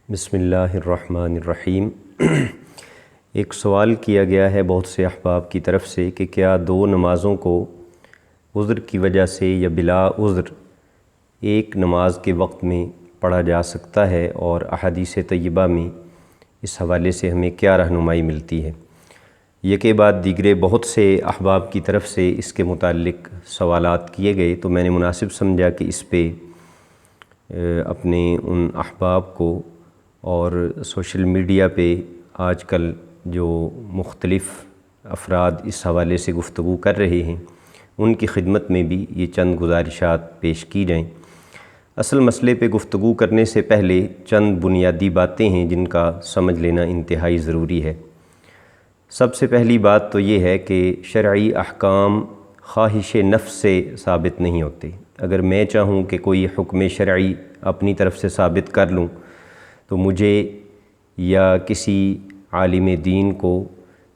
بسم اللہ الرحمن الرحیم۔ ایک سوال کیا گیا ہے بہت سے احباب کی طرف سے کہ کیا دو نمازوں کو عذر کی وجہ سے یا بلا عذر ایک نماز کے وقت میں پڑھا جا سکتا ہے، اور احادیث طیبہ میں اس حوالے سے ہمیں کیا رہنمائی ملتی ہے۔ یکے بعد دیگرے بہت سے احباب کی طرف سے اس کے متعلق سوالات کیے گئے، تو میں نے مناسب سمجھا کہ اس پہ اپنے ان احباب کو اور سوشل میڈیا پہ آج کل جو مختلف افراد اس حوالے سے گفتگو کر رہے ہیں ان کی خدمت میں بھی یہ چند گزارشات پیش کی جائیں۔ اصل مسئلے پہ گفتگو کرنے سے پہلے چند بنیادی باتیں ہیں جن کا سمجھ لینا انتہائی ضروری ہے۔ سب سے پہلی بات تو یہ ہے کہ شرعی احکام خواہش نفس سے ثابت نہیں ہوتے۔ اگر میں چاہوں کہ کوئی حکم شرعی اپنی طرف سے ثابت کر لوں تو مجھے یا کسی عالم دین کو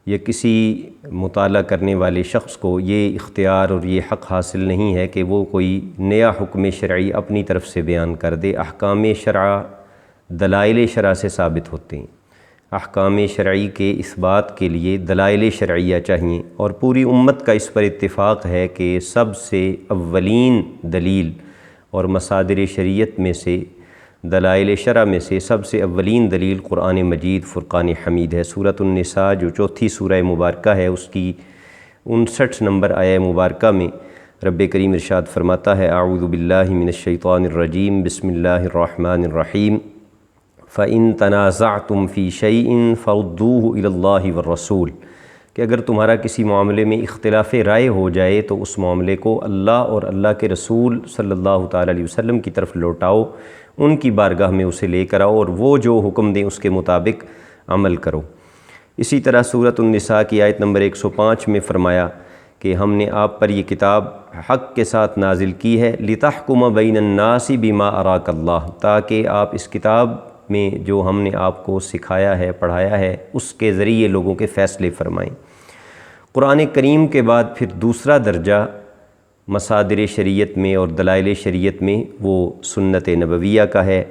یا کسی مطالعہ کرنے والے شخص کو یہ اختیار اور یہ حق حاصل نہیں ہے کہ وہ کوئی نیا حکم شرعی اپنی طرف سے بیان کر دے۔ احکام شرع دلائل شرع سے ثابت ہوتے ہیں۔ احکام شرعی کے اثبات کے لیے دلائل شرعیہ چاہیے، اور پوری امت کا اس پر اتفاق ہے کہ سب سے اولین دلیل اور مصادر شریعت میں سے دلائل شرع میں سے سب سے اولین دلیل قرآن مجید فرقان حمید ہے۔ سورۃ النساء جو چوتھی سورہ مبارکہ ہے، اس کی 59 نمبر آیہ مبارکہ میں رب کریم ارشاد فرماتا ہے: اعوذ باللہ من الشیطان الرجیم، بسم اللہ الرحمن الرحیم، فَإِن تَنَازَعْتُمْ فِي شَيْءٍ فَرُدُّوهُ إِلَى اللَّهِ وَالرَّسُولِ، کہ اگر تمہارا کسی معاملے میں اختلاف رائے ہو جائے تو اس معاملے کو اللہ اور اللہ کے رسول صلی اللہ تعالیٰ علیہ وسلم کی طرف لوٹاؤ، ان کی بارگاہ میں اسے لے کر آؤ اور وہ جو حکم دیں اس کے مطابق عمل کرو۔ اسی طرح سورۃ النساء کی آیت نمبر 105 میں فرمایا کہ ہم نے آپ پر یہ کتاب حق کے ساتھ نازل کی ہے، لِتَحْكُمَ بَيْنَ النَّاسِ بِمَا أَرَاكَ اللَّهُ، تاکہ آپ اس کتاب میں جو ہم نے آپ کو سکھایا ہے، پڑھایا ہے، اس کے ذریعے لوگوں کے فیصلے فرمائیں۔ قرآن کریم کے بعد پھر دوسرا درجہ مصادر شریعت میں اور دلائل شریعت میں وہ سنت نبویہ کا ہے۔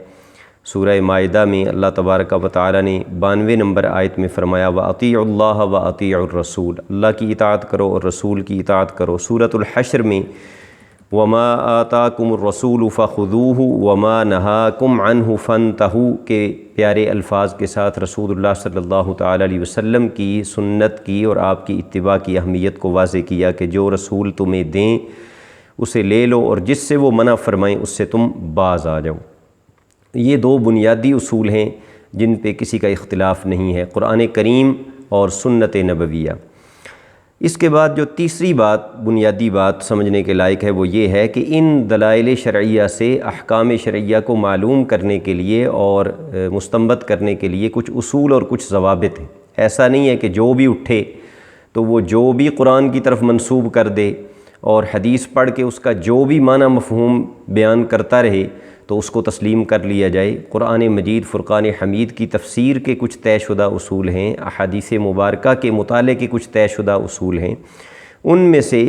سورہ مائدہ میں اللہ تبارک و تعالی نے 92 نمبر آیت میں فرمایا: وَأَطِيعُوا اللَّهَ وَأَطِيعُوا الرَّسُولَ، اللہ کی اطاعت کرو اور رسول کی اطاعت کرو۔ سورۃ الحشر میں وَمَا آتَاكُمُ الرَّسُولُ فَخُذُوهُ وَمَا نَهَاكُمْ عَنْهُ فَانْتَهُوا کے پیارے الفاظ کے ساتھ رسول اللہ صلی اللہ تعالیٰ علیہ وسلم کی سنت کی اور آپ کی اتباع کی اہمیت کو واضح کیا کہ جو رسول تمہیں دیں اسے لے لو، اور جس سے وہ منع فرمائیں اس سے تم باز آ جاؤ۔ یہ دو بنیادی اصول ہیں جن پہ کسی کا اختلاف نہیں ہے، قرآن کریم اور سنت نبویہ۔ اس کے بعد جو تیسری بات، بنیادی بات سمجھنے کے لائق ہے، وہ یہ ہے کہ ان دلائل شرعیہ سے احکام شرعیہ کو معلوم کرنے کے لیے اور مستنبط کرنے کے لیے کچھ اصول اور کچھ ضوابط ہیں۔ ایسا نہیں ہے کہ جو بھی اٹھے تو وہ جو بھی قرآن کی طرف منسوب کر دے اور حدیث پڑھ کے اس کا جو بھی معنی مفہوم بیان کرتا رہے تو اس کو تسلیم کر لیا جائے۔ قرآن مجید فرقان حمید کی تفسیر کے کچھ طے شدہ اصول ہیں، احادیث مبارکہ کے مطالعے کے کچھ طے شدہ اصول ہیں۔ ان میں سے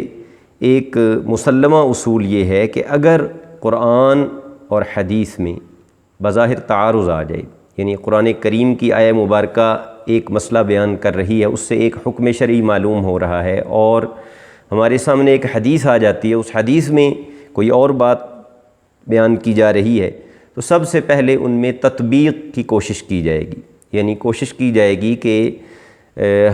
ایک مسلمہ اصول یہ ہے کہ اگر قرآن اور حدیث میں بظاہر تعارض آ جائے، یعنی قرآن کریم کی آیہ مبارکہ ایک مسئلہ بیان کر رہی ہے، اس سے ایک حکم شرعی معلوم ہو رہا ہے، اور ہمارے سامنے ایک حدیث آ جاتی ہے، اس حدیث میں کوئی اور بات بیان کی جا رہی ہے، تو سب سے پہلے ان میں تطبیق کی کوشش کی جائے گی، یعنی کوشش کی جائے گی کہ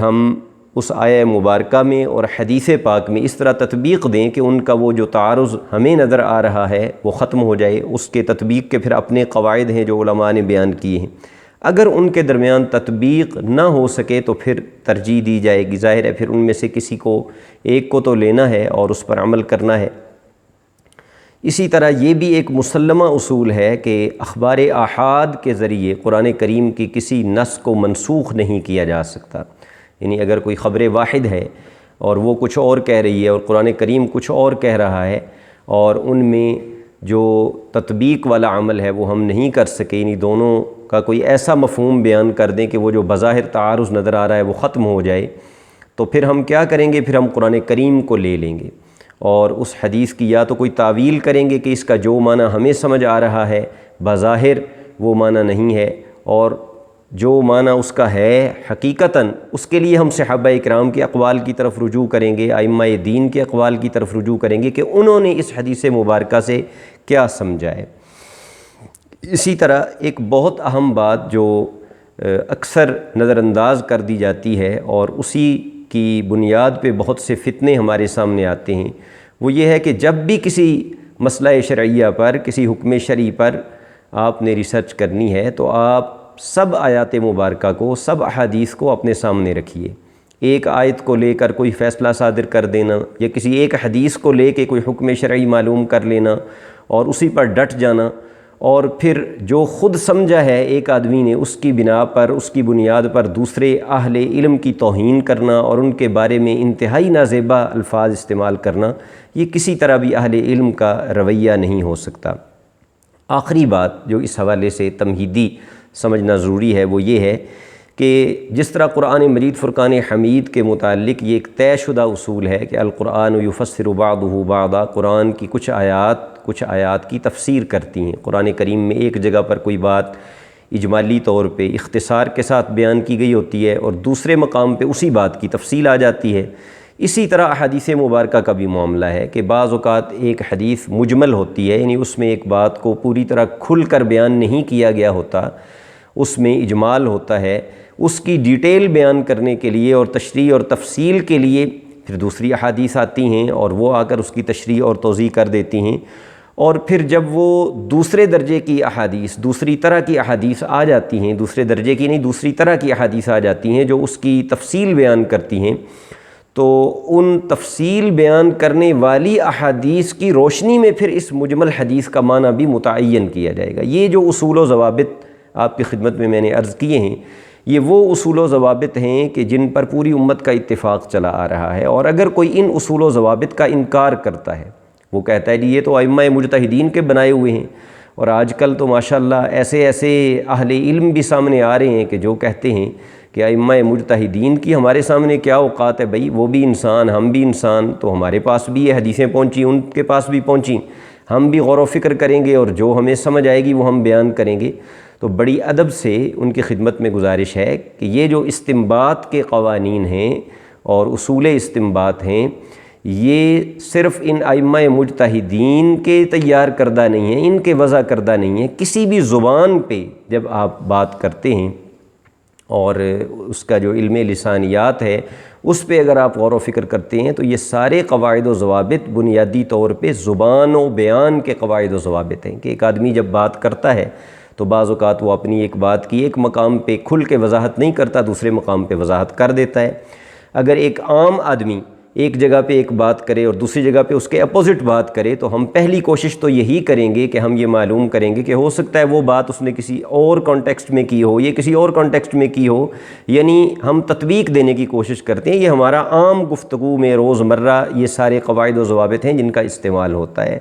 ہم اس آیہ مبارکہ میں اور حدیث پاک میں اس طرح تطبیق دیں کہ ان کا وہ جو تعارض ہمیں نظر آ رہا ہے وہ ختم ہو جائے۔ اس کے تطبیق کے پھر اپنے قواعد ہیں جو علماء نے بیان کیے ہیں۔ اگر ان کے درمیان تطبیق نہ ہو سکے تو پھر ترجیح دی جائے گی۔ ظاہر ہے پھر ان میں سے کسی کو ایک کو تو لینا ہے اور اس پر عمل کرنا ہے۔ اسی طرح یہ بھی ایک مسلمہ اصول ہے کہ اخبار آحاد کے ذریعے قرآن کریم کی کسی نص کو منسوخ نہیں کیا جا سکتا۔ یعنی اگر کوئی خبر واحد ہے اور وہ کچھ اور کہہ رہی ہے اور قرآن کریم کچھ اور کہہ رہا ہے، اور ان میں جو تطبیق والا عمل ہے وہ ہم نہیں کر سکے، یعنی دونوں کا کوئی ایسا مفہوم بیان کر دیں کہ وہ جو بظاہر تعارض نظر آ رہا ہے وہ ختم ہو جائے، تو پھر ہم کیا کریں گے؟ پھر ہم قرآن کریم کو لے لیں گے اور اس حدیث کی یا تو کوئی تعویل کریں گے کہ اس کا جو معنی ہمیں سمجھ آ رہا ہے بظاہر وہ معنی نہیں ہے، اور جو معنی اس کا ہے حقیقتاً اس کے لیے ہم صحابہ اکرام کے اقوال کی طرف رجوع کریں گے، ائمہ دین کے اقوال کی طرف رجوع کریں گے کہ انہوں نے اس حدیث مبارکہ سے کیا سمجھا ہے۔ اسی طرح ایک بہت اہم بات جو اکثر نظر انداز کر دی جاتی ہے اور اسی کی بنیاد پہ بہت سے فتنے ہمارے سامنے آتے ہیں، وہ یہ ہے کہ جب بھی کسی مسئلہ شرعیہ پر، کسی حکم شرعی پر آپ نے ریسرچ کرنی ہے تو آپ سب آیات مبارکہ کو، سب احادیث کو اپنے سامنے رکھیے۔ ایک آیت کو لے کر کوئی فیصلہ صادر کر دینا یا کسی ایک حدیث کو لے کے کوئی حکم شرعی معلوم کر لینا اور اسی پر ڈٹ جانا، اور پھر جو خود سمجھا ہے ایک آدمی نے اس کی بنا پر، اس کی بنیاد پر دوسرے اہل علم کی توہین کرنا اور ان کے بارے میں انتہائی نازیبا الفاظ استعمال کرنا، یہ کسی طرح بھی اہل علم کا رویہ نہیں ہو سکتا۔ آخری بات جو اس حوالے سے تمہیدی سمجھنا ضروری ہے وہ یہ ہے کہ جس طرح قرآن مجید فرقان حمید کے متعلق یہ ایک طے شدہ اصول ہے کہ القرآن یفسر بعضہ بعضا، قرآن کی کچھ آیات کی تفسیر کرتی ہیں۔ قرآن کریم میں ایک جگہ پر کوئی بات اجمالی طور پہ اختصار کے ساتھ بیان کی گئی ہوتی ہے اور دوسرے مقام پہ اسی بات کی تفصیل آ جاتی ہے۔ اسی طرح احادیث مبارکہ کا بھی معاملہ ہے کہ بعض اوقات ایک حدیث مجمل ہوتی ہے، یعنی اس میں ایک بات کو پوری طرح کھل کر بیان نہیں کیا گیا ہوتا، اس میں اجمال ہوتا ہے، اس کی ڈیٹیل بیان کرنے کے لیے اور تشریح اور تفصیل کے لیے پھر دوسری احادیث آتی ہیں اور وہ آ کر اس کی تشریح اور توضیح کر دیتی ہیں، اور پھر جب وہ دوسرے درجے کی احادیث، دوسری طرح کی احادیث آ جاتی ہیں، دوسرے درجے کی نہیں دوسری طرح کی احادیث آ جاتی ہیں جو اس کی تفصیل بیان کرتی ہیں، تو ان تفصیل بیان کرنے والی احادیث کی روشنی میں پھر اس مجمل حدیث کا معنی بھی متعین کیا جائے گا۔ یہ جو اصول و ضوابط آپ کی خدمت میں نے عرض کیے ہیں، یہ وہ اصول و ضوابط ہیں کہ جن پر پوری امت کا اتفاق چلا آ رہا ہے، اور اگر کوئی ان اصول و ضوابط کا انکار کرتا ہے، وہ کہتا ہے یہ تو ائمہ مجتہدین کے بنائے ہوئے ہیں، اور آج کل تو ماشاءاللہ ایسے اہل علم بھی سامنے آ رہے ہیں کہ جو کہتے ہیں کہ ائمہ مجتہدین کی ہمارے سامنے کیا اوقات ہے بھائی، وہ بھی انسان، ہم بھی انسان، تو ہمارے پاس بھی یہ حدیثیں پہنچی، ان کے پاس بھی پہنچیں، ہم بھی غور و فکر کریں گے اور جو ہمیں سمجھ آئے گی وہ ہم بیان کریں گے۔ تو بڑی ادب سے ان کی خدمت میں گزارش ہے کہ یہ جو استنباط کے قوانین ہیں اور اصول استنباط ہیں، یہ صرف ان ائمہ مجتہدین کے تیار کردہ نہیں ہیں، ان کے وضع کردہ نہیں ہیں۔ کسی بھی زبان پہ جب آپ بات کرتے ہیں اور اس کا جو علم لسانیات ہے اس پہ اگر آپ غور و فکر کرتے ہیں تو یہ سارے قواعد و ضوابط بنیادی طور پہ زبان و بیان کے قواعد و ضوابط ہیں کہ ایک آدمی جب بات کرتا ہے تو بعض اوقات وہ اپنی ایک بات کی ایک مقام پہ کھل کے وضاحت نہیں کرتا، دوسرے مقام پہ وضاحت کر دیتا ہے۔ اگر ایک عام آدمی ایک جگہ پہ ایک بات کرے اور دوسری جگہ پہ اس کے اپوزٹ بات کرے تو ہم پہلی کوشش تو یہی کریں گے کہ ہم یہ معلوم کریں گے کہ ہو سکتا ہے وہ بات اس نے کسی اور کانٹیکسٹ میں کی ہو، یہ کسی اور کانٹیکسٹ میں کی ہو، یعنی ہم تطبیق دینے کی کوشش کرتے ہیں۔ یہ ہمارا عام گفتگو میں روزمرہ یہ سارے قواعد و ضوابط ہیں جن کا استعمال ہوتا ہے۔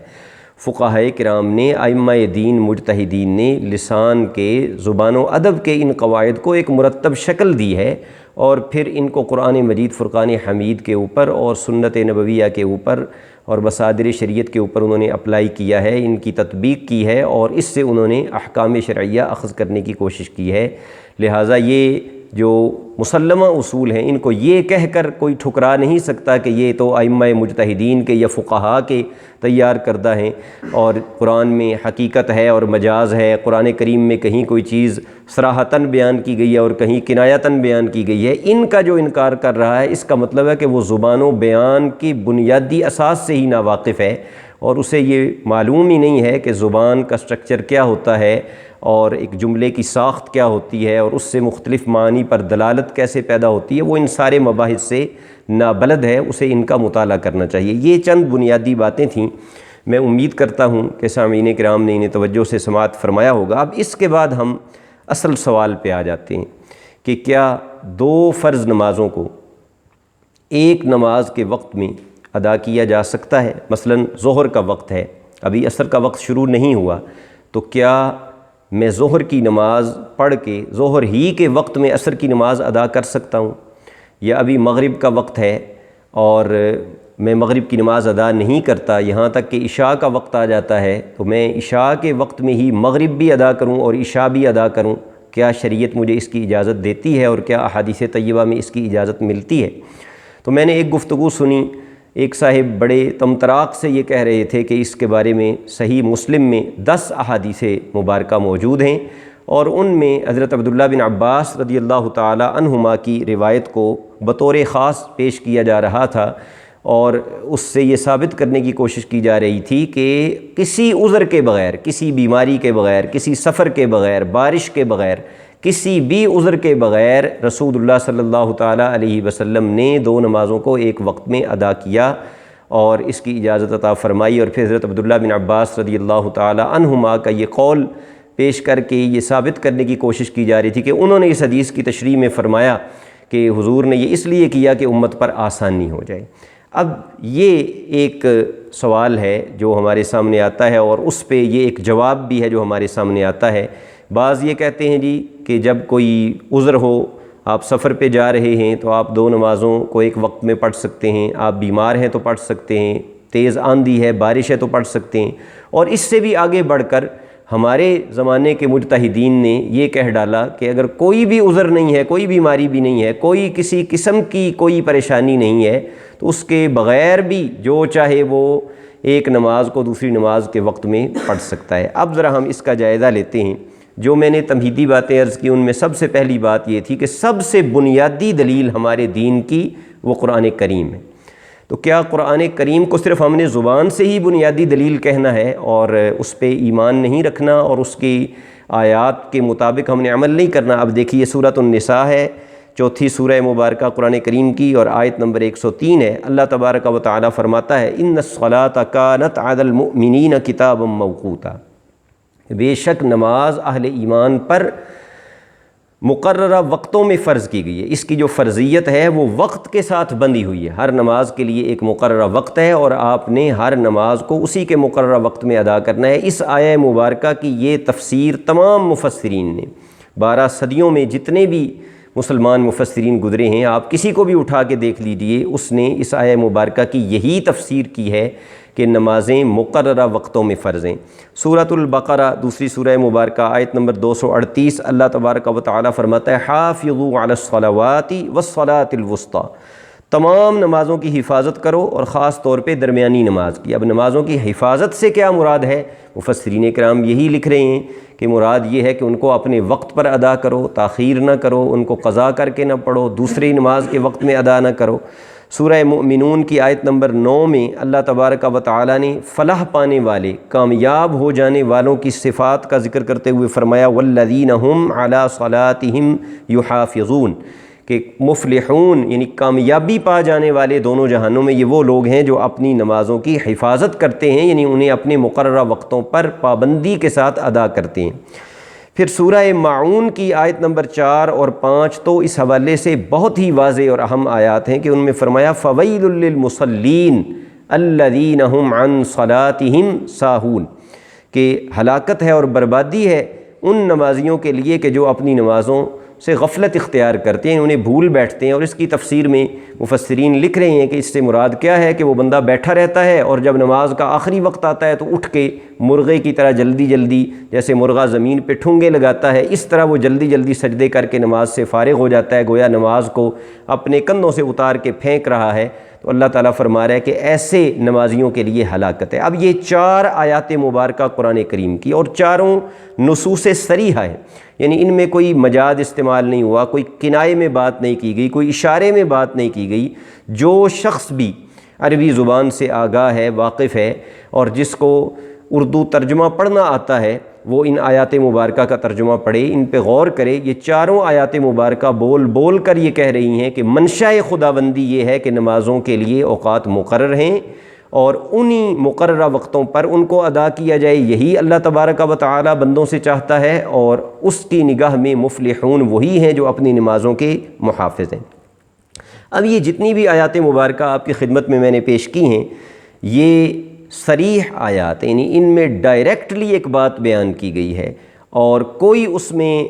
فقہائے کرام نے، ائمہ دین مجتہدین نے لسان کے، زبان و ادب کے ان قواعد کو ایک مرتب شکل دی ہے، اور پھر ان کو قرآن مجید فرقان حمید کے اوپر اور سنت نبویہ کے اوپر اور مصادر شریعت کے اوپر انہوں نے اپلائی کیا ہے، ان کی تطبیق کی ہے، اور اس سے انہوں نے احکام شرعیہ اخذ کرنے کی کوشش کی ہے۔ لہٰذا یہ جو مسلمہ اصول ہیں ان کو یہ کہہ کر کوئی ٹھکرا نہیں سکتا کہ یہ تو ائمہ مجتہدین کے یا فقہاء کے تیار کردہ ہیں اور قرآن میں حقیقت ہے اور مجاز ہے، قرآن کریم میں کہیں کوئی چیز صراحتاً بیان کی گئی ہے اور کہیں کنایتاً بیان کی گئی ہے۔ ان کا جو انکار کر رہا ہے اس کا مطلب ہے کہ وہ زبان و بیان کی بنیادی اساس سے ہی ناواقف ہے اور اسے یہ معلوم ہی نہیں ہے کہ زبان کا سٹرکچر کیا ہوتا ہے اور ایک جملے کی ساخت کیا ہوتی ہے اور اس سے مختلف معانی پر دلالت کیسے پیدا ہوتی ہے، وہ ان سارے مباحث سے نابلد ہے، اسے ان کا مطالعہ کرنا چاہیے۔ یہ چند بنیادی باتیں تھیں، میں امید کرتا ہوں کہ سامعین کرام نے انہیں توجہ سے سماعت فرمایا ہوگا۔ اب اس کے بعد ہم اصل سوال پہ آ جاتے ہیں کہ کیا دو فرض نمازوں کو ایک نماز کے وقت میں ادا کیا جا سکتا ہے؟ مثلا ظہر کا وقت ہے، ابھی عصر کا وقت شروع نہیں ہوا، تو کیا میں ظہر کی نماز پڑھ کے ظہر ہی کے وقت میں عصر کی نماز ادا کر سکتا ہوں؟ یا ابھی مغرب کا وقت ہے اور میں مغرب کی نماز ادا نہیں کرتا، یہاں تک کہ عشاء کا وقت آ جاتا ہے تو میں عشاء کے وقت میں ہی مغرب بھی ادا کروں اور عشاء بھی ادا کروں؟ کیا شریعت مجھے اس کی اجازت دیتی ہے اور کیا احادیث طیبہ میں اس کی اجازت ملتی ہے۔ تو میں نے ایک گفتگو سنی، ایک صاحب بڑے طمطراق سے یہ کہہ رہے تھے کہ اس کے بارے میں صحیح مسلم میں 10 احادیث مبارکہ موجود ہیں، اور ان میں حضرت عبداللہ بن عباس رضی اللہ تعالی عنہما کی روایت کو بطور خاص پیش کیا جا رہا تھا، اور اس سے یہ ثابت کرنے کی کوشش کی جا رہی تھی کہ کسی عذر کے بغیر، کسی بیماری کے بغیر، کسی سفر کے بغیر، بارش کے بغیر، کسی بھی عذر کے بغیر رسول اللہ صلی اللہ تعالیٰ علیہ وسلم نے 2 نمازوں کو ایک وقت میں ادا کیا اور اس کی اجازت عطا فرمائی۔ اور پھر حضرت عبداللہ بن عباس رضی اللہ تعالیٰ عنہما کا یہ قول پیش کر کے یہ ثابت کرنے کی کوشش کی جا رہی تھی کہ انہوں نے اس حدیث کی تشریح میں فرمایا کہ حضور نے یہ اس لیے کیا کہ امت پر آسانی ہو جائے۔ اب یہ ایک سوال ہے جو ہمارے سامنے آتا ہے، اور اس پہ یہ ایک جواب بھی ہے جو ہمارے سامنے آتا ہے۔ بعض یہ کہتے ہیں جی کہ جب کوئی عذر ہو، آپ سفر پہ جا رہے ہیں تو آپ 2 نمازوں کو ایک وقت میں پڑھ سکتے ہیں، آپ بیمار ہیں تو پڑھ سکتے ہیں، تیز آندھی ہے، بارش ہے تو پڑھ سکتے ہیں۔ اور اس سے بھی آگے بڑھ کر ہمارے زمانے کے مجتہدین نے یہ کہہ ڈالا کہ اگر کوئی بھی عذر نہیں ہے، کوئی بیماری بھی نہیں ہے، کوئی کسی قسم کی کوئی پریشانی نہیں ہے، تو اس کے بغیر بھی جو چاہے وہ ایک نماز کو دوسری نماز کے وقت میں پڑھ سکتا ہے۔ اب ذرا ہم اس کا جائزہ لیتے ہیں۔ جو میں نے تمہیدی باتیں عرض کی ان میں سب سے پہلی بات یہ تھی کہ سب سے بنیادی دلیل ہمارے دین کی وہ قرآن کریم ہے۔ تو کیا قرآن کریم کو صرف ہم نے زبان سے ہی بنیادی دلیل کہنا ہے اور اس پہ ایمان نہیں رکھنا اور اس کی آیات کے مطابق ہم نے عمل نہیں کرنا؟ اب دیکھیے سورۃ النساء ہے، 4تھی سورہ مبارکہ قرآن کریم کی، اور آیت نمبر 103 ہے۔ اللہ تبارک و تعالی فرماتا ہے ان الصلاۃ کانت علی المؤمنین کتابا موقوتا، بے شک نماز اہل ایمان پر مقررہ وقتوں میں فرض کی گئی ہے۔ اس کی جو فرضیت ہے وہ وقت کے ساتھ بندھی ہوئی ہے، ہر نماز کے لیے ایک مقررہ وقت ہے اور آپ نے ہر نماز کو اسی کے مقررہ وقت میں ادا کرنا ہے۔ اس آیہ مبارکہ کی یہ تفسیر تمام مفسرین نے 12 صدیوں میں جتنے بھی مسلمان مفسرین گزرے ہیں، آپ کسی کو بھی اٹھا کے دیکھ لیجئے، اس نے اس آیہ مبارکہ کی یہی تفسیر کی ہے کہ نمازیں مقررہ وقتوں میں فرض ہیں۔ سورۃ البقرہ دوسری سورہ مبارکہ آیت نمبر 238 اللہ تبارک و تعالی فرماتا ہے حافظوا علی الصلوات والصلاۃ الوسطی، تمام نمازوں کی حفاظت کرو اور خاص طور پہ درمیانی نماز کی۔ اب نمازوں کی حفاظت سے کیا مراد ہے؟ مفسرین کرام یہی لکھ رہے ہیں کہ مراد یہ ہے کہ ان کو اپنے وقت پر ادا کرو، تاخیر نہ کرو، ان کو قضا کر کے نہ پڑھو، دوسری نماز کے وقت میں ادا نہ کرو۔ سورہ مؤمنون کی آیت نمبر 9 میں اللہ تبارک و تعالی نے فلاح پانے والے، کامیاب ہو جانے والوں کی صفات کا ذکر کرتے ہوئے فرمایا والذین هم علی صلاتہم یحافظون، کہ مفلحون یعنی کامیابی پا جانے والے دونوں جہانوں میں یہ وہ لوگ ہیں جو اپنی نمازوں کی حفاظت کرتے ہیں، یعنی انہیں اپنے مقررہ وقتوں پر پابندی کے ساتھ ادا کرتے ہیں۔ پھر سورہ معون کی آیت نمبر 4 اور 5 تو اس حوالے سے بہت ہی واضح اور اہم آیات ہیں کہ ان میں فرمایا فویل للمصلین الذین هم عن صلاتہم ساہون، کہ ہلاکت ہے اور بربادی ہے ان نمازیوں کے لیے کہ جو اپنی نمازوں سے غفلت اختیار کرتے ہیں، انہیں بھول بیٹھتے ہیں۔ اور اس کی تفسیر میں مفسرین لکھ رہے ہیں کہ اس سے مراد کیا ہے کہ وہ بندہ بیٹھا رہتا ہے اور جب نماز کا آخری وقت آتا ہے تو اٹھ کے مرغے کی طرح جلدی جلدی، جیسے مرغہ زمین پہ ٹھونگے لگاتا ہے، اس طرح وہ جلدی جلدی سجدے کر کے نماز سے فارغ ہو جاتا ہے، گویا نماز کو اپنے کندھوں سے اتار کے پھینک رہا ہے۔ تو اللہ تعالیٰ فرما رہا ہے کہ ایسے نمازیوں کے لیے ہلاکت ہے۔ اب یہ 4 آیات مبارکہ قرآن کریم کی اور چاروں نصوص صریحہ ہیں، یعنی ان میں کوئی مجاز استعمال نہیں ہوا، کوئی کنایے میں بات نہیں کی گئی، کوئی اشارے میں بات نہیں کی گئی۔ جو شخص بھی عربی زبان سے آگاہ ہے، واقف ہے، اور جس کو اردو ترجمہ پڑھنا آتا ہے، وہ ان آیات مبارکہ کا ترجمہ پڑھے، ان پہ غور کرے۔ یہ چاروں آیات مبارکہ بول بول کر یہ کہہ رہی ہیں کہ منشاء خداوندی یہ ہے کہ نمازوں کے لیے اوقات مقرر ہیں اور انہی مقررہ وقتوں پر ان کو ادا کیا جائے، یہی اللہ تبارک و تعالی بندوں سے چاہتا ہے، اور اس کی نگاہ میں مفلحون وہی ہیں جو اپنی نمازوں کے محافظ ہیں۔ اب یہ جتنی بھی آیات مبارکہ آپ کی خدمت میں نے پیش کی ہیں، یہ صریح آیات، یعنی ان میں ڈائریکٹلی ایک بات بیان کی گئی ہے اور کوئی اس میں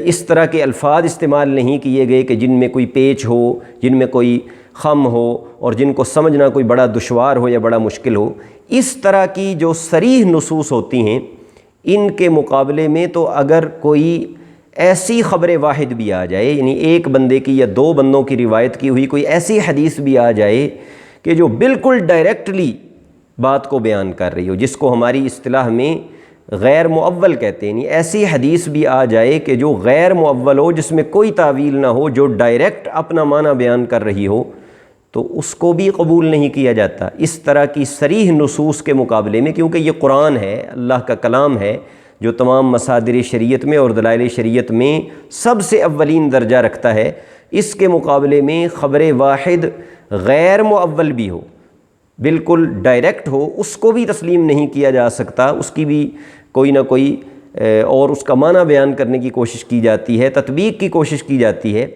اس طرح کے الفاظ استعمال نہیں کیے گئے کہ جن میں کوئی پیچ ہو، جن میں کوئی خم ہو اور جن کو سمجھنا کوئی بڑا دشوار ہو یا بڑا مشکل ہو۔ اس طرح کی جو صریح نصوص ہوتی ہیں ان کے مقابلے میں تو اگر کوئی ایسی خبر واحد بھی آ جائے، یعنی ایک بندے کی یا دو بندوں کی روایت کی ہوئی کوئی ایسی حدیث بھی آ جائے کہ جو بالکل ڈائریکٹلی بات کو بیان کر رہی ہو، جس کو ہماری اصطلاح میں غیر مؤول کہتے ہیں، یعنی ایسی حدیث بھی آ جائے کہ جو غیر مؤول ہو، جس میں کوئی تعویل نہ ہو، جو ڈائریکٹ اپنا معنی بیان کر رہی ہو، تو اس کو بھی قبول نہیں کیا جاتا اس طرح کی صریح نصوص کے مقابلے میں، کیونکہ یہ قرآن ہے، اللہ کا کلام ہے جو تمام مصادر شریعت میں اور دلائل شریعت میں سب سے اولین درجہ رکھتا ہے۔ اس کے مقابلے میں خبر واحد غیر مؤول بھی ہو، بالکل ڈائریکٹ ہو، اس کو بھی تسلیم نہیں کیا جا سکتا، اس کی بھی کوئی نہ کوئی اور اس کا معنی بیان کرنے کی کوشش کی جاتی ہے، تطبیق کی کوشش کی جاتی ہے۔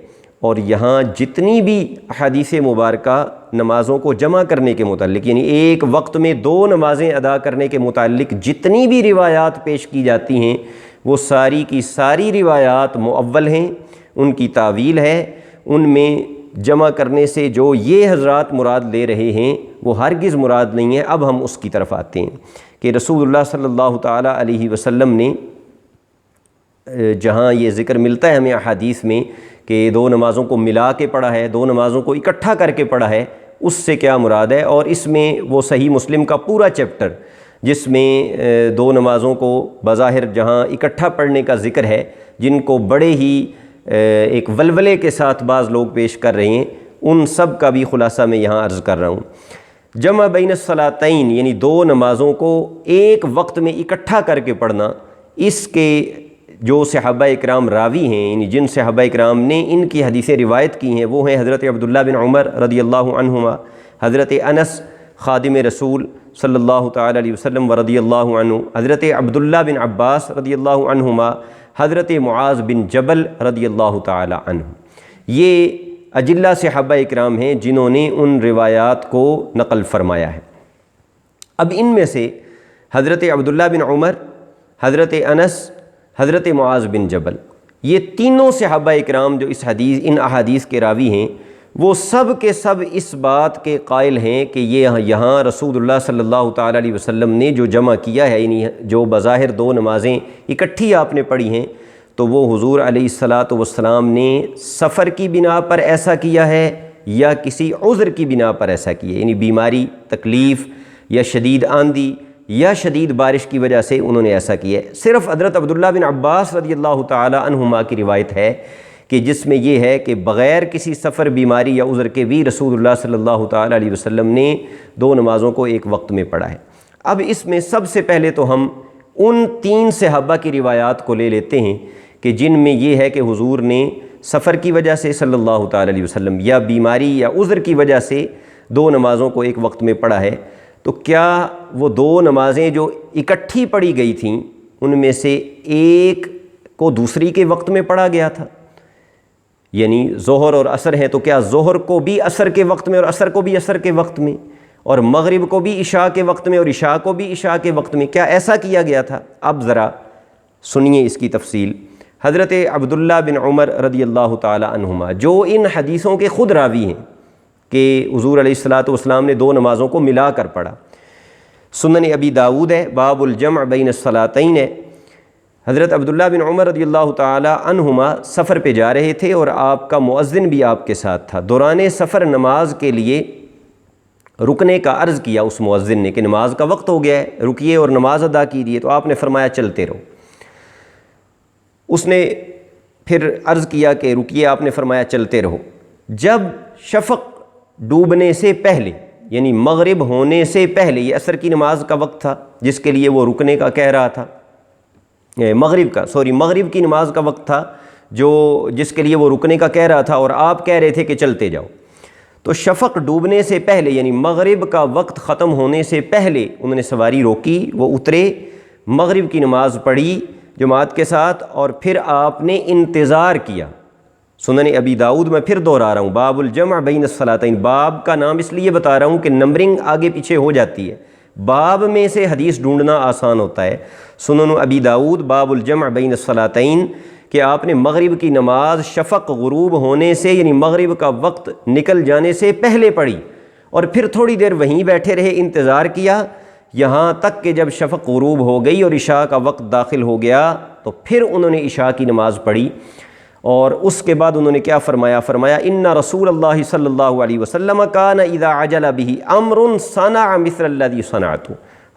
اور یہاں جتنی بھی احادیث مبارکہ نمازوں کو جمع کرنے کے متعلق، یعنی ایک وقت میں دو نمازیں ادا کرنے کے متعلق جتنی بھی روایات پیش کی جاتی ہیں، وہ ساری کی ساری روایات مؤول ہیں، ان کی تعویل ہے، ان میں جمع کرنے سے جو یہ حضرات مراد لے رہے ہیں وہ ہرگز مراد نہیں ہے۔ اب ہم اس کی طرف آتے ہیں کہ رسول اللہ صلی اللہ تعالیٰ علیہ وسلم نے جہاں یہ ذکر ملتا ہے ہمیں احادیث میں کہ دو نمازوں کو ملا کے پڑھا ہے، دو نمازوں کو اکٹھا کر کے پڑھا ہے، اس سے کیا مراد ہے؟ اور اس میں وہ صحیح مسلم کا پورا چیپٹر جس میں دو نمازوں کو بظاہر جہاں اکٹھا پڑھنے کا ذکر ہے، جن کو بڑے ہی ایک ولولے کے ساتھ بعض لوگ پیش کر رہے ہیں، ان سب کا بھی خلاصہ میں یہاں عرض کر رہا ہوں۔ جمع بین الصلاتین یعنی دو نمازوں کو ایک وقت میں اکٹھا کر کے پڑھنا، اس کے جو صحابہ اکرام راوی ہیں، یعنی جن صحابہ اکرام نے ان کی حدیثیں روایت کی ہیں، وہ ہیں حضرت عبداللہ بن عمر رضی اللہ عنہما، حضرت انس خادم رسول صلی اللہ تعالیٰ علیہ وسلم ورضی اللہ عنہ، حضرت عبداللہ بن عباس رضی اللہ عنہما، حضرت معاذ بن جبل رضی اللہ تعالیٰ عنہ۔ یہ اجلہ صحابہ اکرام ہیں جنہوں نے ان روایات کو نقل فرمایا ہے۔ اب ان میں سے حضرت عبداللہ بن عمر، حضرت انس، حضرت معاذ بن جبل، یہ تینوں صحابہ اکرام جو ان احادیث کے راوی ہیں، وہ سب کے سب اس بات کے قائل ہیں کہ یہ یہاں رسول اللہ صلی اللہ تعالیٰ علیہ وسلم نے جو جمع کیا ہے، یعنی جو بظاہر دو نمازیں اکٹھی آپ نے پڑھی ہیں، تو وہ حضور علیہ الصلاۃ والسلام نے سفر کی بنا پر ایسا کیا ہے یا کسی عذر کی بنا پر ایسا کیا ہے، یعنی بیماری، تکلیف یا شدید آندھی یا شدید بارش کی وجہ سے انہوں نے ایسا کیا ہے۔ صرف حضرت عبداللہ بن عباس رضی اللہ تعالی عنہما کی روایت ہے کہ جس میں یہ ہے کہ بغیر کسی سفر، بیماری یا عذر کے بھی رسول اللہ صلی اللہ تعالی علیہ وسلم نے دو نمازوں کو ایک وقت میں پڑھا ہے۔ اب اس میں سب سے پہلے تو ہم ان تین صحابہ کی روایات کو لے لیتے ہیں کہ جن میں یہ ہے کہ حضور نے سفر کی وجہ سے صلی اللہ تعالی علیہ وسلم یا بیماری یا عذر کی وجہ سے دو نمازوں کو ایک وقت میں پڑھا ہے۔ تو کیا وہ دو نمازیں جو اکٹھی پڑھی گئی تھیں ان میں سے ایک کو دوسری کے وقت میں پڑھا گیا تھا؟ یعنی ظہر اور عصر ہیں تو کیا ظہر کو بھی عصر کے وقت میں اور عصر کو بھی عصر کے وقت میں، اور مغرب کو بھی عشاء کے وقت میں اور عشاء کو بھی عشاء کے وقت میں، کیا ایسا کیا گیا تھا؟ اب ذرا سنیے اس کی تفصیل۔ حضرت عبداللہ بن عمر رضی اللہ تعالی عنہما جو ان حدیثوں کے خود راوی ہیں کہ حضور علیہ الصلاۃ والسلام نے دو نمازوں کو ملا کر پڑھا، سنن ابی داؤد ہے، باب الجمع بین الصلاتین ہے۔ حضرت عبداللہ بن عمر رضی اللہ تعالی عنہما سفر پہ جا رہے تھے اور آپ کا مؤذن بھی آپ کے ساتھ تھا۔ دوران سفر نماز کے لیے رکنے کا عرض کیا اس مؤذن نے کہ نماز کا وقت ہو گیا ہے، رکیے اور نماز ادا کیجیے، تو آپ نے فرمایا چلتے رہو۔ اس نے پھر عرض کیا کہ رکیے، آپ نے فرمایا چلتے رہو۔ جب شفق ڈوبنے سے پہلے، یعنی مغرب ہونے سے پہلے، یہ عصر کی نماز کا وقت تھا جس کے لیے وہ رکنے کا کہہ رہا تھا، مغرب کی نماز کا وقت تھا جس کے لیے وہ رکنے کا کہہ رہا تھا، اور آپ کہہ رہے تھے کہ چلتے جاؤ۔ تو شفق ڈوبنے سے پہلے یعنی مغرب کا وقت ختم ہونے سے پہلے انہوں نے سواری روکی، وہ اترے، مغرب کی نماز پڑھی جماعت کے ساتھ، اور پھر آپ نے انتظار کیا۔ سنن ابی داؤد میں پھر دوہرا رہا ہوں، باب الجمع بین الصلاتین، باب کا نام اس لیے بتا رہا ہوں کہ نمبرنگ آگے پیچھے ہو جاتی ہے، باب میں سے حدیث ڈھونڈنا آسان ہوتا ہے۔ سنن ابی داؤد باب الجمع بین الصلاتین کہ آپ نے مغرب کی نماز شفق غروب ہونے سے یعنی مغرب کا وقت نکل جانے سے پہلے پڑھی، اور پھر تھوڑی دیر وہیں بیٹھے رہے، انتظار کیا، یہاں تک کہ جب شفق غروب ہو گئی اور عشاء کا وقت داخل ہو گیا تو پھر انہوں نے عشاء کی نماز پڑھی، اور اس کے بعد انہوں نے کیا فرمایا؟ فرمایا ان رسول اللہ صلی اللہ علیہ وسلم کان اذا عجل به امر صنع مثل الذي صنعت،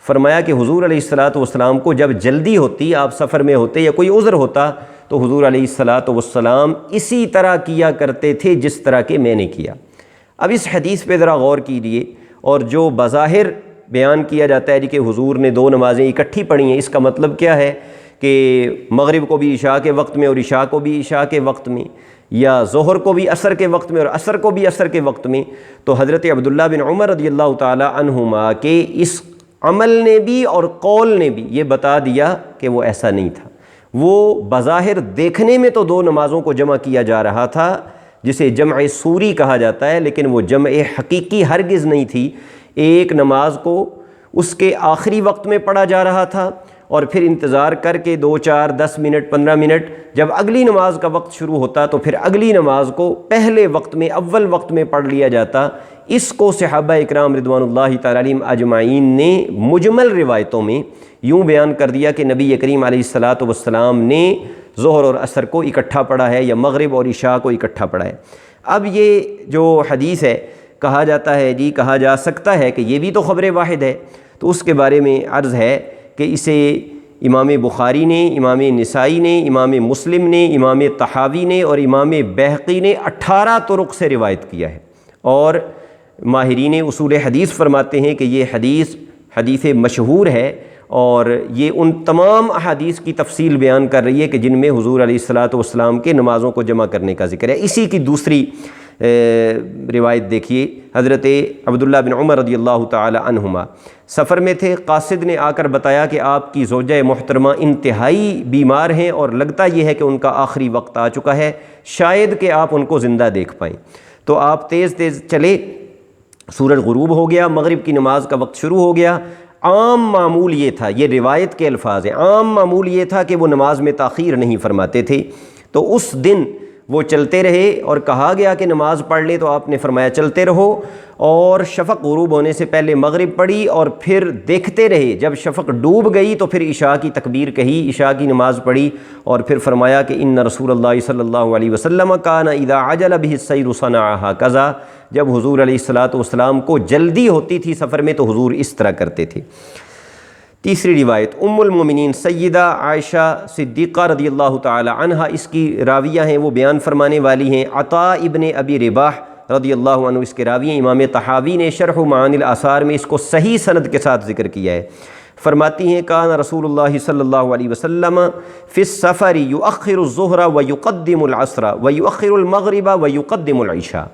فرمایا کہ حضور علیہ الصلوۃ والسلام کو جب جلدی ہوتی، آپ سفر میں ہوتے یا کوئی عذر ہوتا، تو حضور علیہ الصلوۃ والسلام اسی طرح کیا کرتے تھے جس طرح کہ میں نے کیا۔ اب اس حدیث پہ ذرا غور کیجیے، اور جو بظاہر بیان کیا جاتا ہے کہ حضور نے دو نمازیں اکٹھی پڑھی ہیں، اس کا مطلب کیا ہے کہ مغرب کو بھی عشاء کے وقت میں اور عشاء کو بھی عشاء کے وقت میں، یا ظہر کو بھی عصر کے وقت میں اور عصر کو بھی عصر کے وقت میں، تو حضرت عبداللہ بن عمر رضی اللہ تعالی عنہما کے اس عمل نے بھی اور قول نے بھی یہ بتا دیا کہ وہ ایسا نہیں تھا۔ وہ بظاہر دیکھنے میں تو دو نمازوں کو جمع کیا جا رہا تھا، جسے جمع سوری کہا جاتا ہے، لیکن وہ جمع حقیقی ہرگز نہیں تھی۔ ایک نماز کو اس کے آخری وقت میں پڑھا جا رہا تھا، اور پھر انتظار کر کے 2 4 10 منٹ 15 منٹ جب اگلی نماز کا وقت شروع ہوتا تو پھر اگلی نماز کو پہلے وقت میں اول وقت میں پڑھ لیا جاتا۔ اس کو صحابہ اکرام رضوان اللہ تعالی علیہم اجمعین نے مجمل روایتوں میں یوں بیان کر دیا کہ نبی کریم علیہ الصلوۃ والسلام نے ظہر اور عصر کو اکٹھا پڑھا ہے، یا مغرب اور عشاء کو اکٹھا پڑھا ہے۔ اب یہ جو حدیث ہے، کہا جاتا ہے جی، کہا جا سکتا ہے کہ یہ بھی تو خبر واحد ہے، تو اس کے بارے میں عرض ہے کہ اسے امام بخاری نے، امام نسائی نے، امام مسلم نے، امام طحاوی نے اور امام بہقی نے 18 طرق سے روایت کیا ہے، اور ماہرین اصول حدیث فرماتے ہیں کہ یہ حدیث مشہور ہے، اور یہ ان تمام احادیث کی تفصیل بیان کر رہی ہے کہ جن میں حضور علیہ الصلوۃ والسلام کے نمازوں کو جمع کرنے کا ذکر ہے۔ اسی کی دوسری روایت دیکھیے، حضرت عبداللہ بن عمر رضی اللہ تعالی عنہما سفر میں تھے، قاصد نے آ کر بتایا کہ آپ کی زوجہ محترمہ انتہائی بیمار ہیں، اور لگتا یہ ہے کہ ان کا آخری وقت آ چکا ہے، شاید کہ آپ ان کو زندہ دیکھ پائیں۔ تو آپ تیز تیز چلے، سورج غروب ہو گیا، مغرب کی نماز کا وقت شروع ہو گیا۔ عام معمول یہ تھا، یہ روایت کے الفاظ ہیں، عام معمول یہ تھا کہ وہ نماز میں تاخیر نہیں فرماتے تھے۔ تو اس دن وہ چلتے رہے اور کہا گیا کہ نماز پڑھ لیں، تو آپ نے فرمایا چلتے رہو، اور شفق غروب ہونے سے پہلے مغرب پڑھی، اور پھر دیکھتے رہے، جب شفق ڈوب گئی تو پھر عشاء کی تکبیر کہی، عشاء کی نماز پڑھی، اور پھر فرمایا کہ ان رسول اللہ صلی اللہ علیہ وسلم کان اذا عجل به السیر صنع کذا، جب حضور علیہ الصلوۃ والسلام کو جلدی ہوتی تھی سفر میں تو حضور اس طرح کرتے تھے۔ تیسری روایت ام المومنین سیدہ عائشہ صدیقہ رضی اللہ تعالی عنہا، اس کی راویہ ہیں، وہ بیان فرمانے والی ہیں۔ عطاء ابن ابی رباح رضی اللہ عنہ اس کے راوی ہیں۔ امام طحاوی نے شرح معانی الاثار میں اس کو صحیح سند کے ساتھ ذکر کیا ہے، فرماتی ہیں کان رسول اللہ صلی اللہ علیہ وسلم فی السفر یؤخر الظہر ویقدم العصر ویؤخر المغرب ویقدم العشاء۔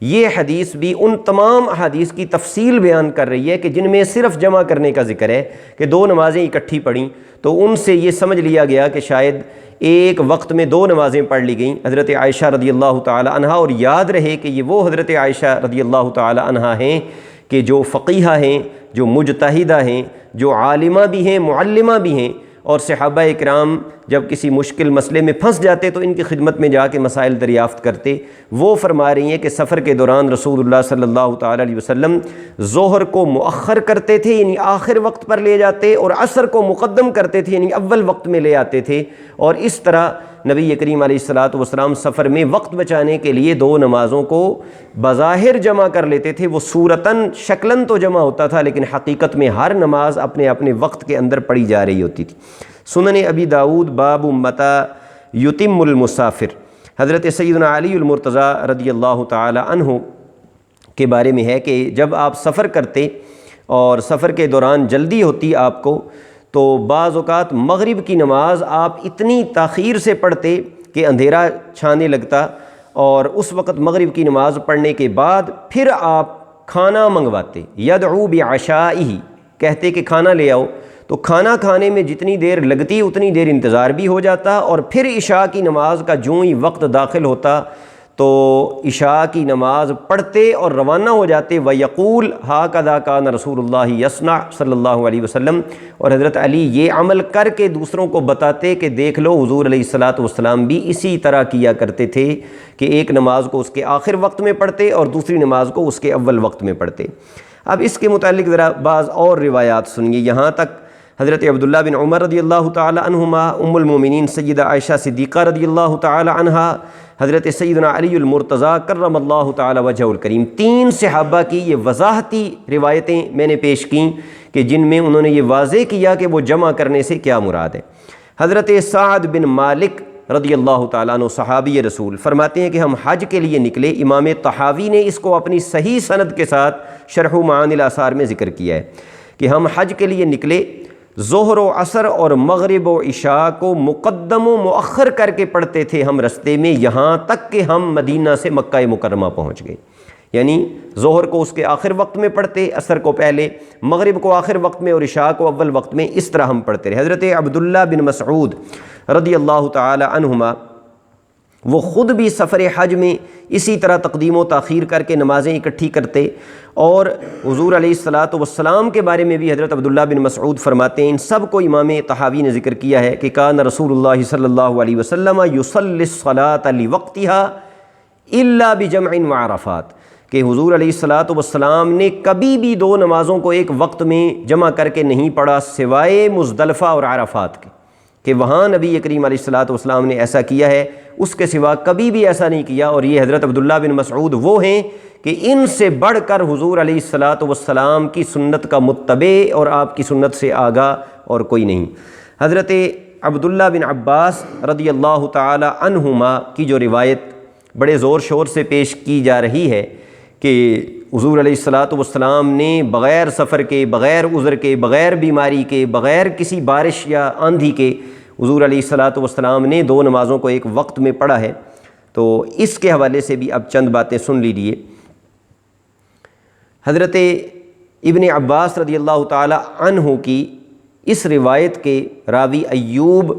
یہ حدیث بھی ان تمام احادیث کی تفصیل بیان کر رہی ہے کہ جن میں صرف جمع کرنے کا ذکر ہے کہ دو نمازیں اکٹھی پڑھیں، تو ان سے یہ سمجھ لیا گیا کہ شاید ایک وقت میں دو نمازیں پڑھ لی گئیں حضرت عائشہ رضی اللہ تعالی عنہا۔ اور یاد رہے کہ یہ وہ حضرت عائشہ رضی اللہ تعالی عنہا ہیں کہ جو فقیہہ ہیں، جو مجتہدہ ہیں، جو عالمہ بھی ہیں، معلمہ بھی ہیں، اور صحابہ اکرام جب کسی مشکل مسئلے میں پھنس جاتے تو ان کی خدمت میں جا کے مسائل دریافت کرتے۔ وہ فرما رہی ہیں کہ سفر کے دوران رسول اللہ صلی اللہ تعالی علیہ وسلم ظہر کو مؤخر کرتے تھے، یعنی آخر وقت پر لے جاتے، اور عصر کو مقدم کرتے تھے، یعنی اول وقت میں لے آتے تھے، اور اس طرح نبی کریم علیہ الصلوۃ والسلام سفر میں وقت بچانے کے لیے دو نمازوں کو بظاہر جمع کر لیتے تھے۔ وہ صورتاً شکلاً تو جمع ہوتا تھا، لیکن حقیقت میں ہر نماز اپنے اپنے وقت کے اندر پڑھی جا رہی ہوتی تھی۔ سنن ابی داؤد باب متی یتم المسافر، حضرت سیدنا علی المرتضیٰ رضی اللہ تعالی عنہ کے بارے میں ہے کہ جب آپ سفر کرتے اور سفر کے دوران جلدی ہوتی آپ کو، تو بعض اوقات مغرب کی نماز آپ اتنی تاخیر سے پڑھتے کہ اندھیرا چھانے لگتا، اور اس وقت مغرب کی نماز پڑھنے کے بعد پھر آپ کھانا منگواتے، یدعو بعشائہ، کہتے کہ کھانا لے آؤ، تو کھانا کھانے میں جتنی دیر لگتی اتنی دیر انتظار بھی ہو جاتا، اور پھر عشاء کی نماز کا جوں ہی وقت داخل ہوتا تو عشاء کی نماز پڑھتے اور روانہ ہو جاتے۔ وَيَقُولُ هَكَذَا كَانَ رسول اللہ يَصْنَعُ صلی اللہ علیہ وسلم، اور حضرت علی یہ عمل کر کے دوسروں کو بتاتے کہ دیکھ لو حضور علیہ الصلوۃ والسلام بھی اسی طرح کیا کرتے تھے کہ ایک نماز کو اس کے آخر وقت میں پڑھتے اور دوسری نماز کو اس کے اول وقت میں پڑھتے۔ اب اس کے متعلق ذرا بعض اور روایات سنیے۔ یہاں تک حضرت عبداللہ بن عمر رضی اللہ تعالی عنہما، ام المومنین سیدہ عائشہ صدیقہ رضی اللہ تعالی عنہا، حضرت سیدنا علی المرتضیٰ کرم اللہ تعالی وجہہ الکریم، 3 صحابہ کی یہ وضاحتی روایتیں میں نے پیش کیں کہ جن میں انہوں نے یہ واضح کیا کہ وہ جمع کرنے سے کیا مراد ہے۔ حضرت سعد بن مالک رضی اللہ تعالیٰ عنہ صحابی رسول فرماتے ہیں کہ ہم حج کے لیے نکلے۔ امام طحاوی نے اس کو اپنی صحیح سند کے ساتھ شرح معانی الآثار میں ذکر کیا ہے کہ ہم حج کے لیے نکلے، ظہر و عصر اور مغرب و عشاء کو مقدم و مؤخر کر کے پڑھتے تھے ہم رستے میں، یہاں تک کہ ہم مدینہ سے مکہ مکرمہ پہنچ گئے۔ یعنی ظہر کو اس کے آخر وقت میں پڑھتے، عصر کو پہلے، مغرب کو آخر وقت میں اور عشاء کو اول وقت میں، اس طرح ہم پڑھتے رہے۔ حضرت عبداللہ بن مسعود رضی اللہ تعالی عنہما وہ خود بھی سفر حج میں اسی طرح تقدیم و تاخیر کر کے نمازیں اکٹھی کرتے، اور حضور علیہ الصلاۃ والسلام کے بارے میں بھی حضرت عبداللہ بن مسعود فرماتے ہیں، ان سب کو امام طحاوی نے ذکر کیا ہے کہ کان رسول اللہ صلی اللہ علیہ وسلم یصلی الصلاۃ لوقتها الا بجمع وعرفات، کہ حضور علیہ الصلاۃ والسلام نے کبھی بھی 2 نمازوں کو ایک وقت میں جمع کر کے نہیں پڑھا سوائے مزدلفہ اور عرفات کے، کہ وہاں نبی کریم علیہ الصلاۃ والسلام نے ایسا کیا ہے، اس کے سوا کبھی بھی ایسا نہیں کیا۔ اور یہ حضرت عبداللہ بن مسعود وہ ہیں کہ ان سے بڑھ کر حضور علیہ الصلاۃ والسلام کی سنت کا متبع اور آپ کی سنت سے آگاہ اور کوئی نہیں۔ حضرت عبداللہ بن عباس رضی اللہ تعالی عنہما کی جو روایت بڑے زور شور سے پیش کی جا رہی ہے کہ حضور علیہ الصلاۃ والسلام نے بغیر سفر کے، بغیر عذر کے، بغیر بیماری کے، بغیر کسی بارش یا آندھی کے، حضور علیہ الصلاۃ والسلام نے 2 نمازوں کو ایک وقت میں پڑھا ہے۔ تو اس کے حوالے سے بھی اب چند باتیں سن لیجیے۔ حضرت ابن عباس رضی اللہ تعالی عنہ کی اس روایت کے راوی ایوب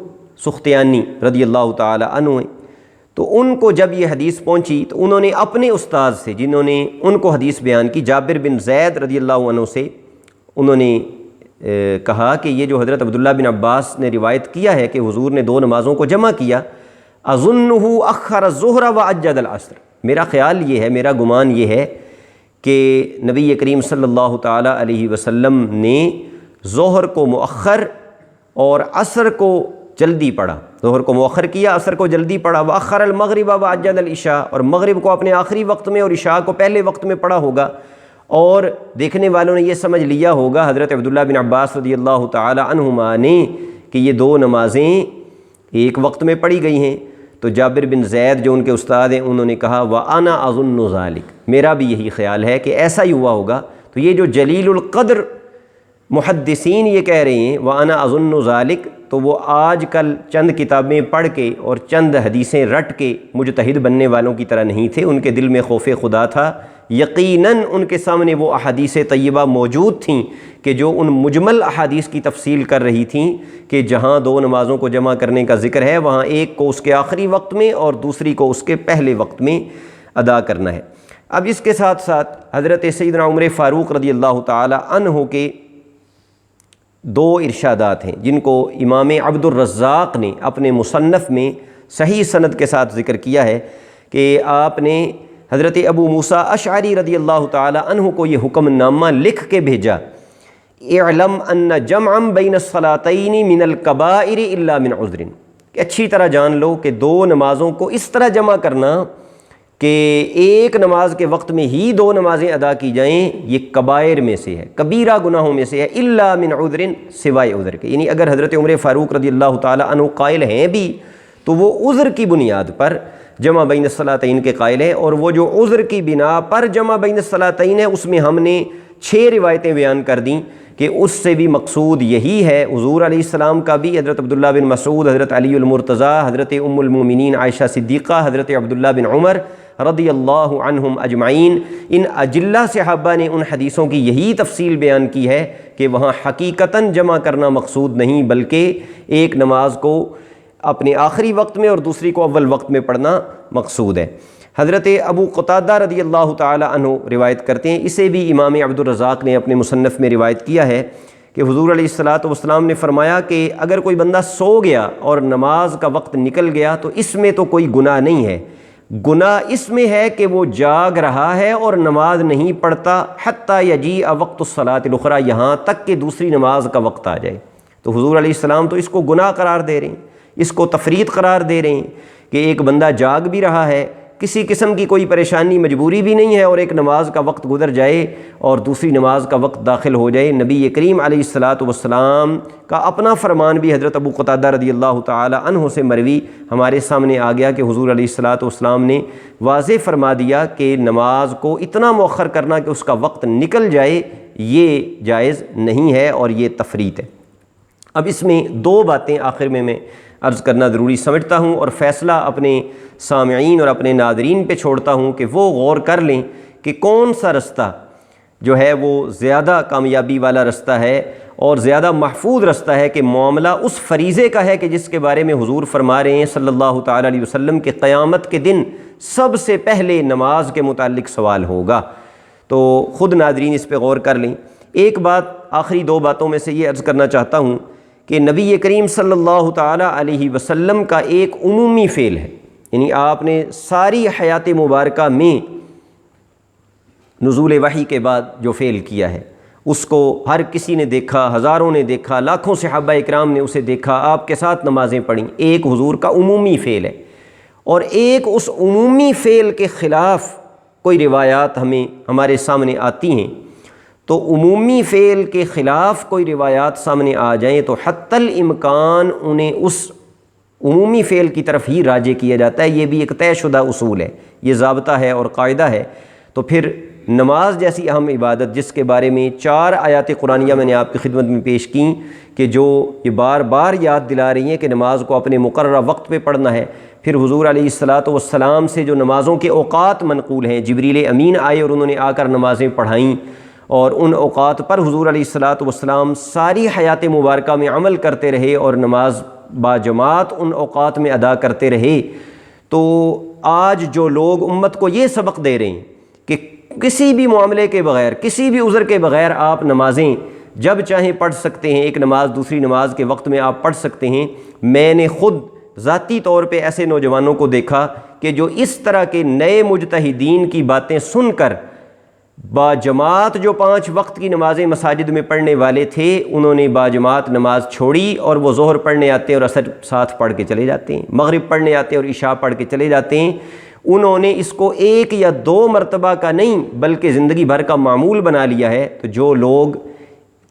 سختیانی رضی اللہ تعالی عنہ ہیں، تو ان کو جب یہ حدیث پہنچی تو انہوں نے اپنے استاد سے، جنہوں نے ان کو حدیث بیان کی، جابر بن زید رضی اللہ عنہ سے، انہوں نے کہا کہ یہ جو حضرت عبداللہ بن عباس نے روایت کیا ہے کہ حضور نے 2 نمازوں کو جمع کیا، اظنہ اخر الظہر واجد العصر، میرا خیال یہ ہے، میرا گمان یہ ہے کہ نبی کریم صلی اللہ تعالی علیہ وسلم نے ظہر کو مؤخر اور عصر کو جلدی پڑھا، ظہر کو مؤخر کیا، عصر کو جلدی پڑھا، وأخر المغرب وعجل العشاء، اور مغرب کو اپنے آخری وقت میں اور عشاء کو پہلے وقت میں پڑھا ہوگا۔ اور دیکھنے والوں نے یہ سمجھ لیا ہوگا حضرت عبداللہ بن عباس رضی اللہ تعالی عنہما نے کہ یہ 2 نمازیں ایک وقت میں پڑھی گئی ہیں۔ تو جابر بن زید جو ان کے استاد ہیں، انہوں نے کہا وَأَنَا أَظُنُّ ذَلِكَ، میرا بھی یہی خیال ہے کہ ایسا ہی ہوا ہوگا۔ تو یہ جو جلیل القدر محدثین یہ کہہ رہے ہیں وَأَنَا أَظُنُّ ذَلِكَ، تو وہ آج کل چند کتابیں پڑھ کے اور چند حدیثیں رٹ کے مجتہد بننے والوں کی طرح نہیں تھے، ان کے دل میں خوف خدا تھا، یقیناً ان کے سامنے وہ احادیث طیبہ موجود تھیں کہ جو ان مجمل احادیث کی تفصیل کر رہی تھیں کہ جہاں 2 نمازوں کو جمع کرنے کا ذکر ہے، وہاں ایک کو اس کے آخری وقت میں اور دوسری کو اس کے پہلے وقت میں ادا کرنا ہے۔ اب اس کے ساتھ ساتھ حضرت سیدنا عمر فاروق رضی اللہ تعالی عنہ کے 2 ارشادات ہیں جن کو امام عبد الرزاق نے اپنے مصنف میں صحیح سند کے ساتھ ذکر کیا ہے کہ آپ نے حضرت ابو موسیٰ اشعری رضی اللہ تعالی عنہ کو یہ حکم نامہ لکھ کے بھیجا، اعلم ان جمعا بین الصلاتین من الکبائر الا من عذر، کہ اچھی طرح جان لو کہ 2 نمازوں کو اس طرح جمع کرنا کہ ایک نماز کے وقت میں ہی 2 نمازیں ادا کی جائیں، یہ کبائر میں سے ہے، کبیرہ گناہوں میں سے ہے، الا من عذر، سوائے عذر کے۔ یعنی اگر حضرت عمر فاروق رضی اللہ تعالی عنہ قائل ہیں بھی تو وہ عذر کی بنیاد پر جمع بین الصلاتین کے قائل ہیں، اور وہ جو عذر کی بنا پر جمع بین الصلاتین ہے اس میں ہم نے 6 روایتیں بیان کر دیں کہ اس سے بھی مقصود یہی ہے، حضور علیہ السلام کا بھی، حضرت عبداللہ بن مسعود، حضرت علی المرتضیٰ، حضرت ام المومنین عائشہ صدیقہ، حضرت عبداللہ بن عمر رضی اللہ عنہم اجمعین، ان اجلہ صحابہ نے ان حدیثوں کی یہی تفصیل بیان کی ہے کہ وہاں حقیقتاً جمع کرنا مقصود نہیں، بلکہ ایک نماز کو اپنے آخری وقت میں اور دوسری کو اول وقت میں پڑھنا مقصود ہے۔ حضرت ابو قتادہ رضی اللہ تعالی عنہ روایت کرتے ہیں، اسے بھی امام عبد الرزاق نے اپنے مصنف میں روایت کیا ہے کہ حضور علیہ الصلاۃ والسلام نے فرمایا کہ اگر کوئی بندہ سو گیا اور نماز کا وقت نکل گیا تو اس میں تو کوئی گناہ نہیں ہے، گناہ اس میں ہے کہ وہ جاگ رہا ہے اور نماز نہیں پڑھتا حتی یجیء وقت الصلاۃ الاخری، یہاں تک کہ دوسری نماز کا وقت آ جائے۔ تو حضور علیہ السلام تو اس کو گناہ قرار دے رہے ہیں، اس کو تفریط قرار دے رہے ہیں کہ ایک بندہ جاگ بھی رہا ہے، کسی قسم کی کوئی پریشانی مجبوری بھی نہیں ہے، اور ایک نماز کا وقت گزر جائے اور دوسری نماز کا وقت داخل ہو جائے۔ نبی کریم علیہ الصلاۃ کا اپنا فرمان بھی حضرت ابو قتادہ رضی اللہ تعالی عنہ سے مروی ہمارے سامنے آ گیا کہ حضور علیہ الصلاۃ نے واضح فرما دیا کہ نماز کو اتنا مؤخر کرنا کہ اس کا وقت نکل جائے یہ جائز نہیں ہے اور یہ تفریط ہے۔ اب اس میں دو باتیں آخر میں عرض کرنا ضروری سمجھتا ہوں، اور فیصلہ اپنے سامعین اور اپنے ناظرین پہ چھوڑتا ہوں کہ وہ غور کر لیں کہ کون سا رستہ جو ہے وہ زیادہ کامیابی والا رستہ ہے اور زیادہ محفوظ رستہ ہے کہ معاملہ اس فریضے کا ہے کہ جس کے بارے میں حضور فرما رہے ہیں صلی اللہ تعالی علیہ وسلم کہ قیامت کے دن سب سے پہلے نماز کے متعلق سوال ہوگا۔ تو خود ناظرین اس پہ غور کر لیں۔ ایک بات آخری دو باتوں میں سے یہ عرض کرنا چاہتا ہوں کہ نبی کریم صلی اللہ تعالی علیہ وسلم کا ایک عمومی فعل ہے، یعنی آپ نے ساری حیات مبارکہ میں نزول وحی کے بعد جو فعل کیا ہے اس کو ہر کسی نے دیکھا، ہزاروں نے دیکھا، لاکھوں صحابہ اکرام نے اسے دیکھا، آپ کے ساتھ نمازیں پڑھیں، ایک حضور کا عمومی فعل ہے۔ اور ایک اس عمومی فعل کے خلاف کوئی روایات ہمارے سامنے آتی ہیں، تو عمومی فعل کے خلاف کوئی روایات سامنے آ جائیں تو حتی الامکان انہیں اس عمومی فعل کی طرف ہی راجع کیا جاتا ہے۔ یہ بھی ایک طے شدہ اصول ہے، یہ ضابطہ ہے اور قاعدہ ہے۔ تو پھر نماز جیسی اہم عبادت جس کے بارے میں 4 آیات قرآنیہ میں نے آپ کی خدمت میں پیش کیں کہ جو یہ بار بار یاد دلا رہی ہیں کہ نماز کو اپنے مقررہ وقت پہ پڑھنا ہے، پھر حضور علیہ الصلاۃ سے جو نمازوں کے اوقات منقول ہیں، جبریل امین آئے اور انہوں نے آ کر نمازیں پڑھائیں، اور ان اوقات پر حضور علیہ الصلاۃ ساری حیات مبارکہ میں عمل کرتے رہے اور نماز باجماعت ان اوقات میں ادا کرتے رہے۔ تو آج جو لوگ امت کو یہ سبق دے رہے ہیں کہ کسی بھی معاملے کے بغیر، کسی بھی عذر کے بغیر آپ نمازیں جب چاہیں پڑھ سکتے ہیں، ایک نماز دوسری نماز کے وقت میں آپ پڑھ سکتے ہیں، میں نے خود ذاتی طور پہ ایسے نوجوانوں کو دیکھا کہ جو اس طرح کے نئے مجتہدین کی باتیں سن کر باجماعت جو 5 وقت کی نمازیں مساجد میں پڑھنے والے تھے، انہوں نے باجماعت نماز چھوڑی اور وہ ظہر پڑھنے آتے ہیں اور عصر ساتھ پڑھ کے چلے جاتے ہیں، مغرب پڑھنے آتے ہیں اور عشاء پڑھ کے چلے جاتے ہیں۔ انہوں نے اس کو 1 یا 2 مرتبہ کا نہیں بلکہ زندگی بھر کا معمول بنا لیا ہے۔ تو جو لوگ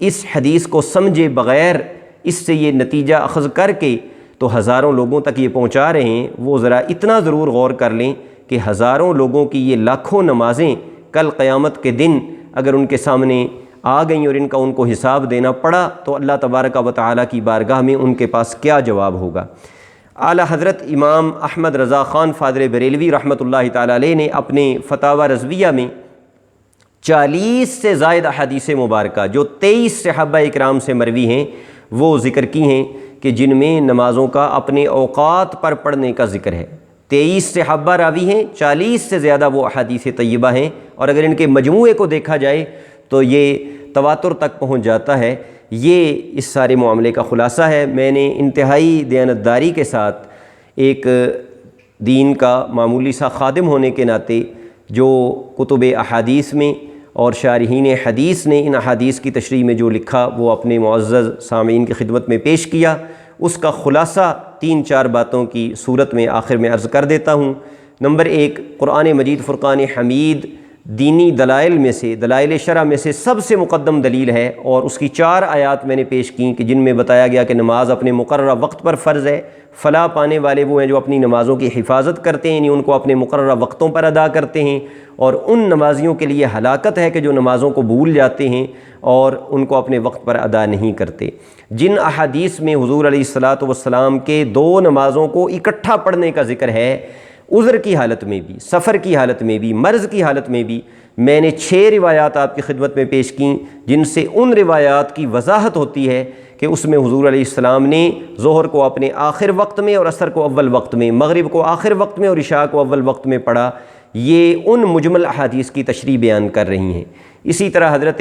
اس حدیث کو سمجھے بغیر اس سے یہ نتیجہ اخذ کر کے تو ہزاروں لوگوں تک یہ پہنچا رہے ہیں، وہ ذرا اتنا ضرور غور کر لیں کہ ہزاروں لوگوں کی یہ لاکھوں نمازیں کل قیامت کے دن اگر ان کے سامنے آ گئیں اور ان کا ان کو حساب دینا پڑا تو اللہ تبارک و تعالیٰ کی بارگاہ میں ان کے پاس کیا جواب ہوگا۔ اعلیٰ حضرت امام احمد رضا خان فاضل بریلوی رحمۃ اللہ تعالیٰ علیہ نے اپنے فتاوی رضویہ میں 40 سے زائد احادیث مبارکہ جو 23 صحابہ اکرام سے مروی ہیں وہ ذکر کی ہیں کہ جن میں نمازوں کا اپنے اوقات پر پڑھنے کا ذکر ہے۔ 23 صحابہ راوی ہیں، 40 سے زیادہ وہ احادیث طیبہ ہیں، اور اگر ان کے مجموعے کو دیکھا جائے تو یہ تواتر تک پہنچ جاتا ہے۔ یہ اس سارے معاملے کا خلاصہ ہے۔ میں نے انتہائی دیانتداری کے ساتھ ایک دین کا معمولی سا خادم ہونے کے ناطے جو کتب احادیث میں اور شارحین حدیث نے ان احادیث کی تشریح میں جو لکھا وہ اپنے معزز سامعین کی خدمت میں پیش کیا، اس کا خلاصہ 3-4 باتوں کی صورت میں آخر میں عرض کر دیتا ہوں۔ نمبر 1، قرآن مجید فرقان حمید دینی دلائل میں سے، دلائل شرع میں سے سب سے مقدم دلیل ہے، اور اس کی 4 آیات میں نے پیش کیں کہ جن میں بتایا گیا کہ نماز اپنے مقررہ وقت پر فرض ہے۔ فلاح پانے والے وہ ہیں جو اپنی نمازوں کی حفاظت کرتے ہیں، یعنی ان کو اپنے مقررہ وقتوں پر ادا کرتے ہیں، اور ان نمازیوں کے لیے ہلاکت ہے کہ جو نمازوں کو بھول جاتے ہیں اور ان کو اپنے وقت پر ادا نہیں کرتے۔ جن احادیث میں حضور علیہ الصلاۃ کے 2 نمازوں کو اکٹھا پڑھنے کا ذکر ہے، عذر کی حالت میں بھی، سفر کی حالت میں بھی، مرض کی حالت میں بھی، میں نے 6 روایات آپ کی خدمت میں پیش کیں جن سے ان روایات کی وضاحت ہوتی ہے کہ اس میں حضور علیہ السلام نے ظہر کو اپنے آخر وقت میں اور عصر کو اول وقت میں، مغرب کو آخر وقت میں اور عشاء کو اول وقت میں پڑھا۔ یہ ان مجمل احادیث کی تشریح بیان کر رہی ہیں۔ اسی طرح حضرت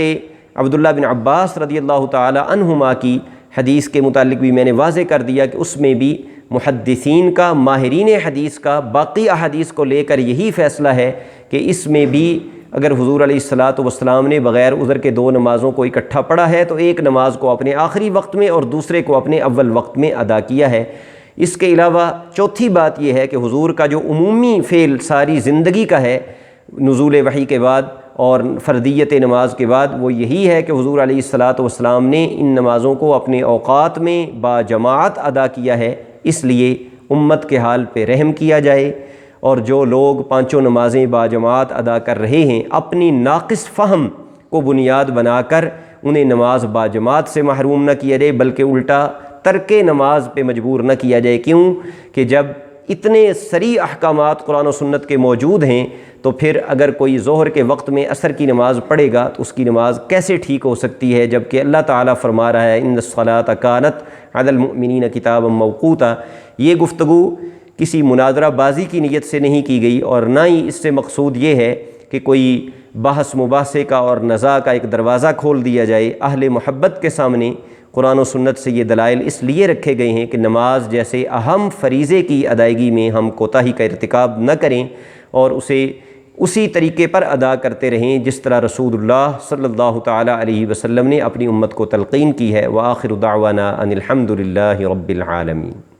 عبداللہ بن عباس رضی اللہ تعالی عنہما کی حدیث کے متعلق بھی میں نے واضح کر دیا کہ اس میں بھی محدثین کا، ماہرین حدیث کا باقی احادیث کو لے کر یہی فیصلہ ہے کہ اس میں بھی اگر حضور علیہ الصلاۃ والسلام نے بغیر عذر کے 2 نمازوں کو اکٹھا پڑھا ہے تو ایک نماز کو اپنے آخری وقت میں اور دوسرے کو اپنے اول وقت میں ادا کیا ہے۔ اس کے علاوہ چوتھی بات یہ ہے کہ حضور کا جو عمومی فعل ساری زندگی کا ہے نزول وحی کے بعد اور فردیت نماز کے بعد، وہ یہی ہے کہ حضور علیہ الصلاۃ والسلام نے ان نمازوں کو اپنے اوقات میں با جماعت ادا کیا ہے، اس لیے امت کے حال پہ رحم کیا جائے، اور جو لوگ 5 نمازیں با جماعت ادا کر رہے ہیں اپنی ناقص فہم کو بنیاد بنا کر انہیں نماز با جماعت سے محروم نہ کیا جائے، بلکہ الٹا ترک نماز پہ مجبور نہ کیا جائے۔ کیوں کہ جب اتنے صریح احکامات قرآن و سنت کے موجود ہیں تو پھر اگر کوئی ظہر کے وقت میں عصر کی نماز پڑھے گا تو اس کی نماز کیسے ٹھیک ہو سکتی ہے، جبکہ اللہ تعالیٰ فرما رہا ہے ان الصلاۃ کانت علی المؤمنین کتابا موقوتا۔ یہ گفتگو کسی مناظرہ بازی کی نیت سے نہیں کی گئی، اور نہ ہی اس سے مقصود یہ ہے کہ کوئی بحث مباحثے کا اور نزاع کا ایک دروازہ کھول دیا جائے۔ اہل محبت کے سامنے قرآن و سنت سے یہ دلائل اس لیے رکھے گئے ہیں کہ نماز جیسے اہم فریضے کی ادائیگی میں ہم کوتاہی کا ارتکاب نہ کریں اور اسے اسی طریقے پر ادا کرتے رہیں جس طرح رسول اللہ صلی اللہ تعالیٰ علیہ وسلم نے اپنی امت کو تلقین کی ہے۔ وآخر دعوانا ان الحمد للہ رب العالمین۔